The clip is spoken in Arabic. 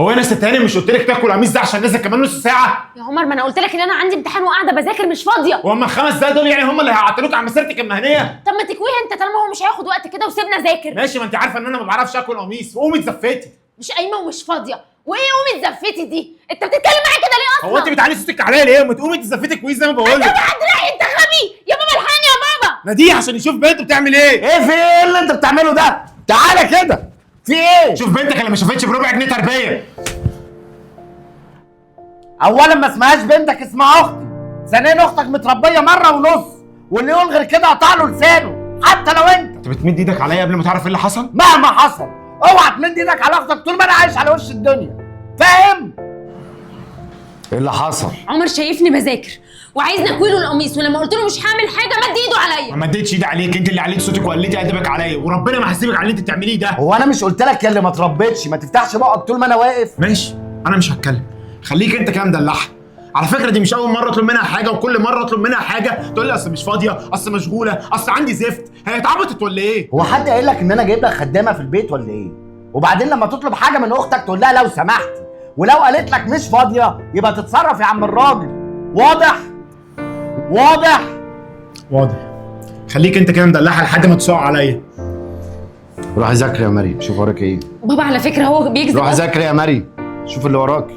هو انا ست هانم مش قلت لك تاكل قميص ده عشان نازل كمان نص ساعه؟ يا عمر ما انا قلت لك ان انا عندي امتحان وقاعده بذاكر مش فاضيه. وهم الخمس دقايق دول يعني هم اللي هيعطلوك عن مسيرتك المهنيه؟ طب ما تكويها انت طالما هو مش هياخد وقت كده وسيبنا ذاكر. ماشي، ما انت عارفه ان انا ما بعرفش اكل قميص وقومي اتزفتي. مش قايمه ومش فاضيه، وايه قومي اتزفتي دي؟ انت بتتكلم معايا كده ليه اصلا؟ هو انت بتعلي صوتك عليا ليه؟ ما تقومي تزفتي كويس زي ما بقول لك. انت انت غبي يا بابا، الحقني يا بابا. ناديه عشان يشوف بنته بتعمل ايه. ايه في ايه اللي انت بتعمله ده؟ تعالى كده. في ايه؟ شوف بنتك اللي ما شافتش بربع جنيه تربيه. اولا ما اسمهاش بنتك، اسمها اختي. ثانيا اختك متربيه مره ونص، واللي يقول غير كده اقطع له لسانه، حتى لو انت بتمد ايدك عليا قبل ما تعرف ايه اللي حصل؟ مهما حصل اوعى تمد ايدك على اختك طول ما انا عايش على وش الدنيا، فاهم؟ ايه اللي حصل؟ عمر شايفني بذاكر وعايزني اكوي له القميص، ولما قلت له مش هعمل حاجه مد ايده عليا. ما مديتش ايدي عليك، انت اللي عليك صوتك وقلتي ادبك عليا، وربنا ما هسيبك على اللي انت بتعمليه ده. هو انا مش قلت لك يا اللي ما تربيتش ما تفتحش بقك طول ما انا واقف؟ ماشي، انا مش هتكلم، خليك انت كده مدلعها. على فكره دي مش اول مره اطلب منها حاجه، وكل مره اطلب منها حاجه تقول لي اصل مش فاضيه، اصل مشغوله، اصل عندي زفت. هي اتعبطت ولا ايه؟ هو حد قايل لك ان انا جايب لك خدامه في البيت ولا ايه؟ وبعدين لما تطلب حاجه من اختك تقول لها لو سمحتي، ولو قالت لك مش فاضيه يبقى تتصرف يا عم الراجل. واضح؟ واضح؟ واضح. خليك انت كده مدلعها لحد ما تسوق عليا. روح ذاكر يا مريم، شوف وراك ايه. بابا على فكره هو بيكذب. روح ذاكر يا مريم، شوف اللي وراك.